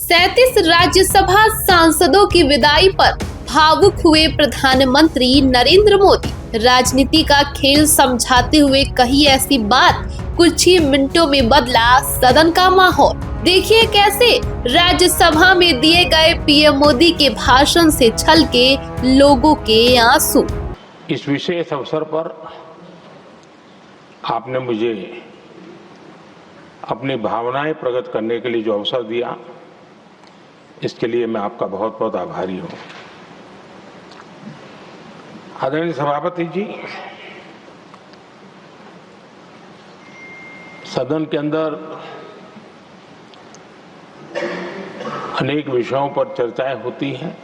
37 राज्यसभा सांसदों की विदाई पर भावुक हुए प्रधानमंत्री नरेंद्र मोदी। राजनीति का खेल समझाते हुए कही ऐसी बात, कुछ ही मिनटों में बदला सदन का माहौल। देखिए कैसे राज्यसभा में दिए गए पीएम मोदी के भाषण से छलके लोगों के आंसू। इस विशेष अवसर पर आपने मुझे अपनी भावनाएं प्रकट करने के लिए जो अवसर दिया, इसके लिए मैं आपका बहुत बहुत आभारी हूं। आदरणीय सभापति जी, सदन के अंदर अनेक विषयों पर चर्चाएं होती हैं।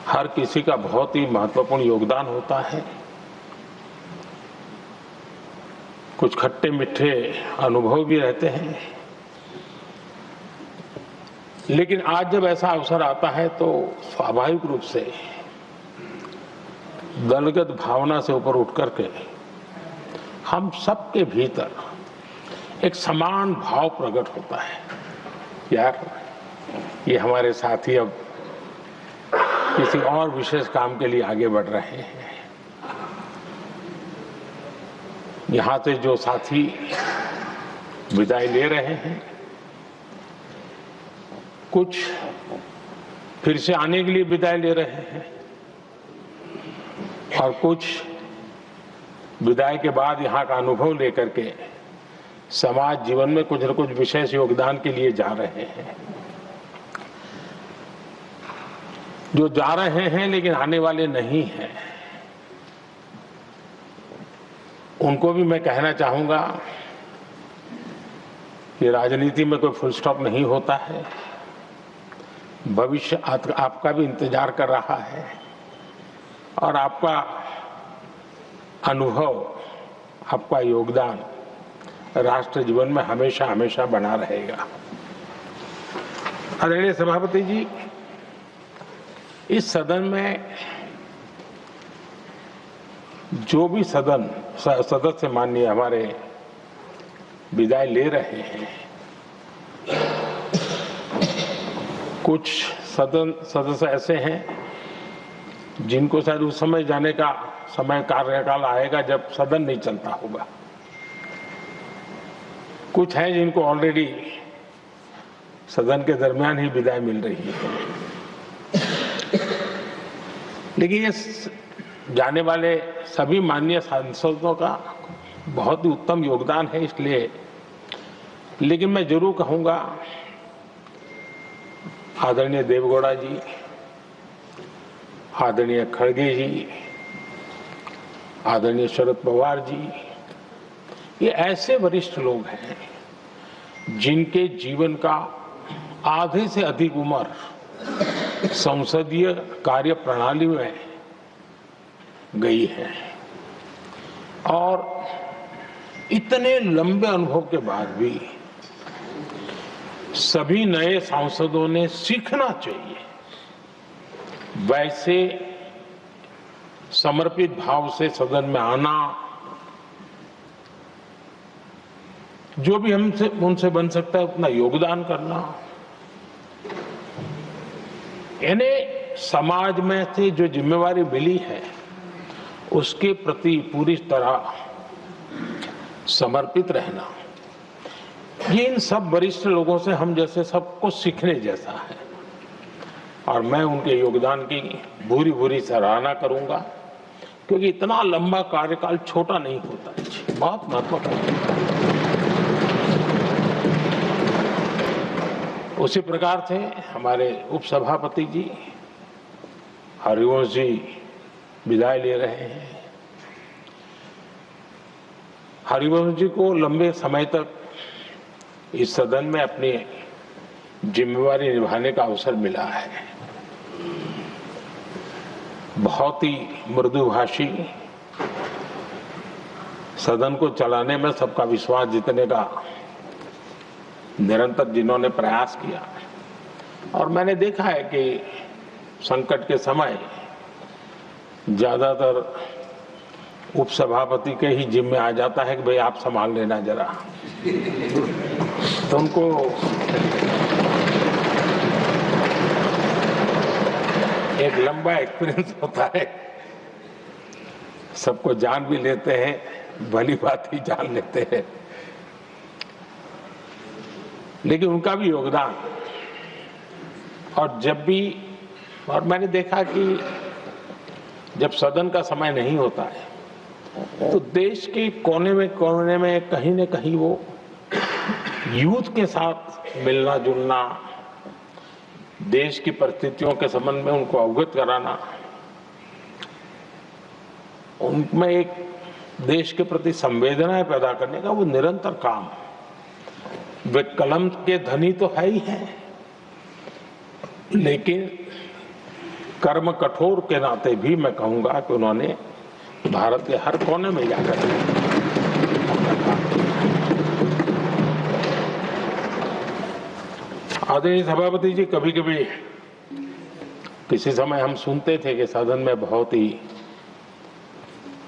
हर किसी का बहुत ही महत्वपूर्ण योगदान होता है। कुछ खट्टे मीठे अनुभव भी रहते हैं, लेकिन आज जब ऐसा अवसर आता है तो स्वाभाविक रूप से दलगत भावना से ऊपर उठ करके हम सबके भीतर एक समान भाव प्रकट होता है। यार, ये हमारे साथी अब किसी और विशेष काम के लिए आगे बढ़ रहे हैं। यहां से जो साथी विदाई ले रहे हैं, कुछ फिर से आने के लिए विदाई ले रहे हैं और कुछ विदाई के बाद यहाँ का अनुभव लेकर के समाज जीवन में कुछ न कुछ विशेष योगदान के लिए जा रहे हैं। जो जा रहे हैं लेकिन आने वाले नहीं हैं, उनको भी मैं कहना चाहूंगा कि राजनीति में कोई फुल स्टॉप नहीं होता है। भविष्य आपका भी इंतजार कर रहा है और आपका अनुभव, आपका योगदान राष्ट्र जीवन में हमेशा हमेशा बना रहेगा। आदरणीय सभापति जी, इस सदन में जो भी सदस्य माननीय हमारे विदाई ले रहे हैं, कुछ सदस्य ऐसे हैं जिनको शायद उस समय जाने का समय कार्यकाल आएगा जब सदन नहीं चलता होगा। कुछ हैं जिनको ऑलरेडी सदन के दरमियान ही विदाई मिल रही है। लेकिन ये जाने वाले सभी माननीय सांसदों का बहुत ही उत्तम योगदान है, इसलिए लेकिन मैं जरूर कहूंगा, आदरणीय देवगौड़ा जी, आदरणीय खड़गे जी, आदरणीय शरद पवार जी, ये ऐसे वरिष्ठ लोग हैं जिनके जीवन का आधे से अधिक उम्र संसदीय कार्य प्रणाली में गई है और इतने लंबे अनुभव के बाद भी सभी नए सांसदों ने सीखना चाहिए वैसे समर्पित भाव से सदन में आना, जो भी हमसे उनसे बन सकता है उतना योगदान करना, यानी समाज में से जो जिम्मेवारी मिली है उसके प्रति पूरी तरह समर्पित रहना, ये इन सब वरिष्ठ लोगों से हम जैसे सबको सीखने जैसा है और मैं उनके योगदान की भूरी भूरी सराहना करूंगा, क्योंकि इतना लंबा कार्यकाल छोटा नहीं होता है, बहुत महत्वपूर्ण। उसी प्रकार से हमारे उपसभापति जी हरिवंश जी विदाई ले रहे हैं। हरिवंश जी को लंबे समय तक इस सदन में अपनी जिम्मेवारी निभाने का अवसर मिला है। बहुत ही मृदुभाषी, सदन को चलाने में सबका विश्वास जीतने का निरंतर जिन्होंने प्रयास किया, और मैंने देखा है कि संकट के समय ज्यादातर उपसभापति के ही जिम्मे आ जाता है कि भाई आप संभाल लेना जरा। तो उनको एक लंबा एक्सपीरियंस होता है, सबको जान भी लेते हैं, भली बात ही जान लेते हैं, लेकिन उनका भी योगदान। और मैंने देखा कि जब सदन का समय नहीं होता है तो देश के कोने में कहीं न कहीं वो यूथ के साथ मिलना जुलना, देश की परिस्थितियों के संबंध में उनको अवगत कराना, उनमें एक देश के प्रति संवेदनाएं पैदा करने का वो निरंतर काम। वे कलम के धनी तो है ही हैं, लेकिन कर्म कठोर के नाते भी मैं कहूंगा कि उन्होंने भारत के हर कोने में जाकर आदरणीय सभापति जी, कभी कभी किसी समय हम सुनते थे कि सदन में बहुत ही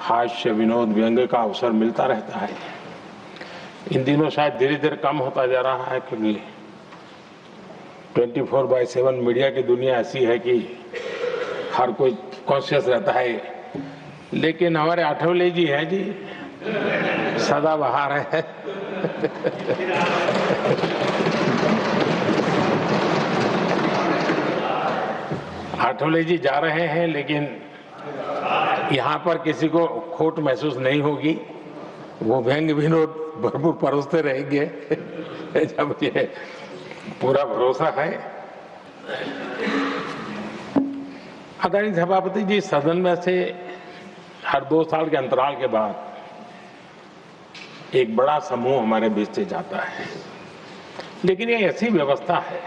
हास्य विनोद व्यंग्य का अवसर मिलता रहता है। इन दिनों शायद धीरे धीरे कम होता जा रहा है, क्योंकि 24/7 मीडिया की दुनिया ऐसी है कि हर कोई कॉन्शियस रहता है। लेकिन हमारे आठवले जी हैं जी, सदाबहार है। आठवले जी जा रहे हैं, लेकिन यहाँ पर किसी को खोट महसूस नहीं होगी, वो व्यंग्य विनोद भरपूर परोसते रहेंगे। जब ये पूरा भरोसा है। आदरणीय सभापति जी, सदन में से हर 2 साल के अंतराल के बाद एक बड़ा समूह हमारे बीच से जाता है, लेकिन ये ऐसी व्यवस्था है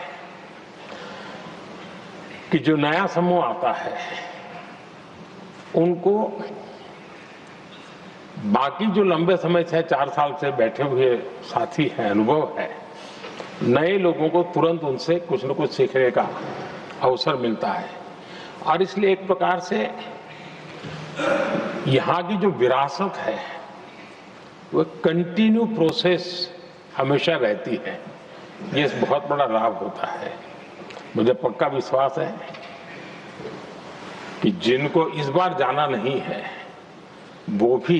कि जो नया समूह आता है उनको बाकी जो लंबे समय से 4 साल से बैठे हुए साथी हैं, अनुभव है, नए लोगों को तुरंत उनसे कुछ न कुछ सीखने का अवसर मिलता है। और इसलिए एक प्रकार से यहाँ की जो विरासत है वो कंटिन्यू प्रोसेस हमेशा रहती है। ये बहुत बड़ा लाभ होता है। मुझे पक्का विश्वास है कि जिनको इस बार जाना नहीं है वो भी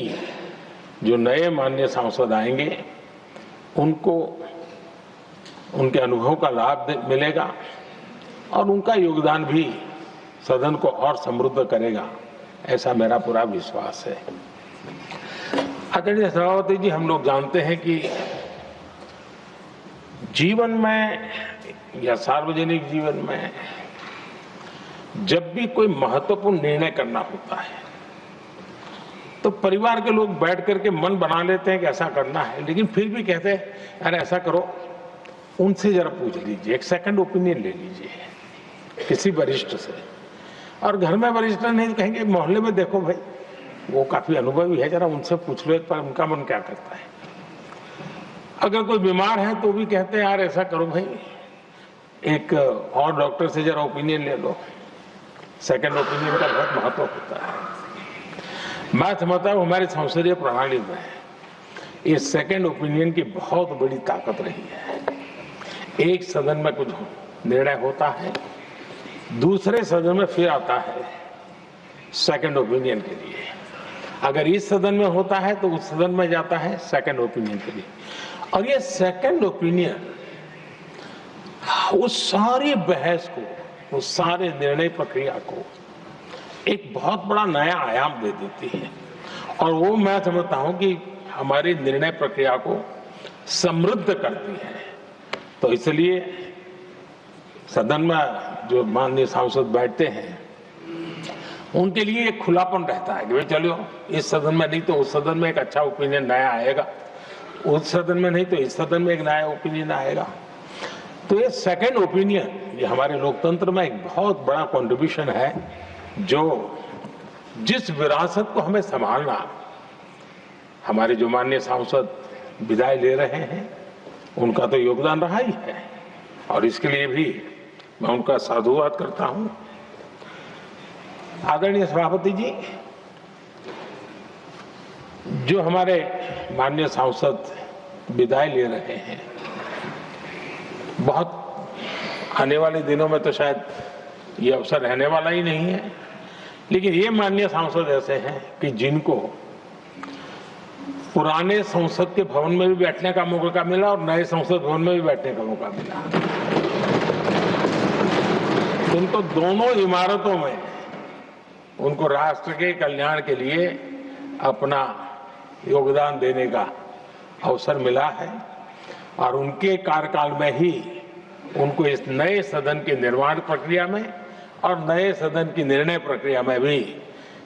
जो नए माननीय सांसद आएंगे उनको उनके अनुभव का लाभ मिलेगा और उनका योगदान भी सदन को और समृद्ध करेगा, ऐसा मेरा पूरा विश्वास है। आदरणीय सभापति जी, हम लोग जानते हैं कि जीवन में या सार्वजनिक जीवन में जब भी कोई महत्वपूर्ण निर्णय करना होता है तो परिवार के लोग बैठ करके मन बना लेते हैं कि ऐसा करना है, लेकिन फिर भी कहते हैं अरे ऐसा करो, उनसे जरा पूछ लीजिए, एक सेकंड ओपिनियन ले लीजिए किसी वरिष्ठ से। और घर में वरिष्ठ नहीं कहेंगे, मोहल्ले में देखो भाई वो काफी अनुभवी है, जरा उनसे पूछ लो एक बार उनका मन क्या करता है। अगर कोई बीमार है तो भी कहते हैं यार ऐसा करो भाई, एक और डॉक्टर से जरा ओपिनियन ले लो। सेकंड ओपिनियन का बहुत महत्व होता है। मैं समझता हूँ हमारी संसदीय प्रणाली में इस सेकंड ओपिनियन की बहुत बड़ी ताकत रही है। एक सदन में कुछ निर्णय होता है, दूसरे सदन में फिर आता है सेकंड ओपिनियन के लिए। अगर इस सदन में होता है तो उस सदन में जाता है सेकंड ओपिनियन के लिए। और ये सेकंड ओपिनियन उस सारी बहस को, उस सारे निर्णय प्रक्रिया को एक बहुत बड़ा नया आयाम दे देती है। और वो मैं समझता हूं कि हमारी निर्णय प्रक्रिया को समृद्ध करती है। तो इसलिए सदन में जो माननीय सांसद बैठते हैं उनके लिए एक खुलापन रहता है कि भाई चलो इस सदन में नहीं तो उस सदन में एक अच्छा ओपिनियन नया आएगा, उस सदन में नहीं तो इस सदन में एक नया ओपिनियन आएगा। तो ये सेकंड ओपिनियन ये हमारे लोकतंत्र में एक बहुत बड़ा कंट्रीब्यूशन है, जो जिस विरासत को हमें संभालना हमारे जो माननीय सांसद विदाई ले रहे हैं उनका तो योगदान रहा ही है। और इसके लिए भी मैं उनका साधुवाद करता हूं। आदरणीय सभापति जी, जो हमारे माननीय सांसद विदाई ले रहे हैं बहुत आने वाले दिनों में तो शायद ये अवसर रहने वाला ही नहीं है, लेकिन ये माननीय सांसद ऐसे हैं कि जिनको पुराने संसद के भवन में भी बैठने का मौका मिला और नए संसद भवन में भी बैठने का मौका मिला। उनको दोनों इमारतों में उनको राष्ट्र के कल्याण के लिए अपना योगदान देने का अवसर मिला है और उनके कार्यकाल में ही उनको इस नए सदन के निर्माण प्रक्रिया में और नए सदन की निर्णय प्रक्रिया में भी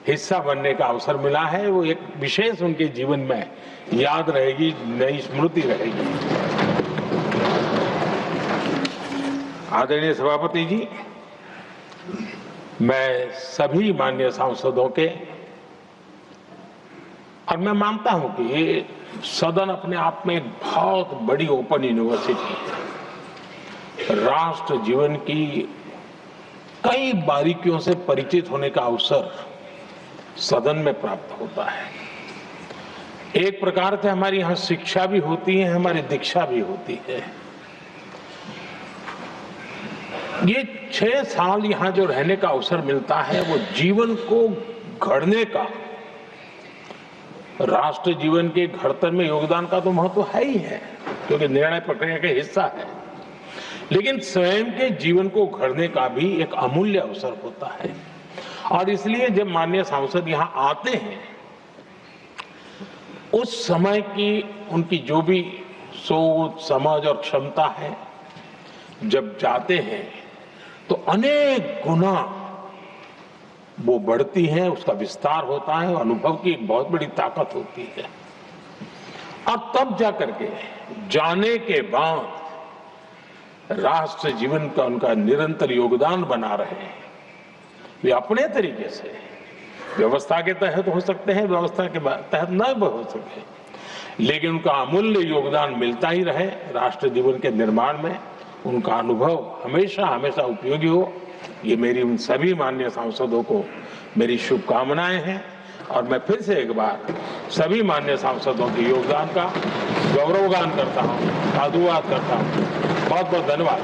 हिस्सा बनने का अवसर मिला है। वो एक विशेष उनके जीवन में याद रहेगी, नई स्मृति रहेगी। आदरणीय सभापति जी, मैं सभी माननीय सांसदों के, और मैं मानता हूं कि ये सदन अपने आप में एक बहुत बड़ी ओपन यूनिवर्सिटी है। राष्ट्र जीवन की कई बारीकियों से परिचित होने का अवसर सदन में प्राप्त होता है। एक प्रकार से हमारी यहाँ शिक्षा भी होती है, हमारी दीक्षा भी होती है। ये 6 साल यहाँ जो रहने का अवसर मिलता है वो जीवन को गढ़ने का, राष्ट्र जीवन के घड़तर में योगदान का तो महत्व है ही है, क्योंकि निर्णय प्रक्रिया का हिस्सा है, लेकिन स्वयं के जीवन को गढ़ने का भी एक अमूल्य अवसर होता है। और इसलिए जब माननीय सांसद यहाँ आते हैं, उस समय की उनकी जो भी सोच, समझ और क्षमता है, जब जाते हैं तो अनेक गुना वो बढ़ती है, उसका विस्तार होता है, अनुभव की एक बहुत बड़ी ताकत होती है। और तब जाकर के जाने के बाद राष्ट्र जीवन का उनका निरंतर योगदान बना रहे हैं। वे अपने तरीके से व्यवस्था के तहत हो सकते हैं, व्यवस्था के तहत न हो सके, लेकिन उनका अमूल्य योगदान मिलता ही रहे राष्ट्र जीवन के निर्माण में। उनका अनुभव हमेशा हमेशा उपयोगी हो, ये मेरी उन सभी माननीय सांसदों को मेरी शुभकामनाएं हैं। और मैं फिर से एक बार सभी माननीय सांसदों के योगदान का गौरवगान करता हूं, साधुवाद करता हूं। बहुत बहुत धन्यवाद।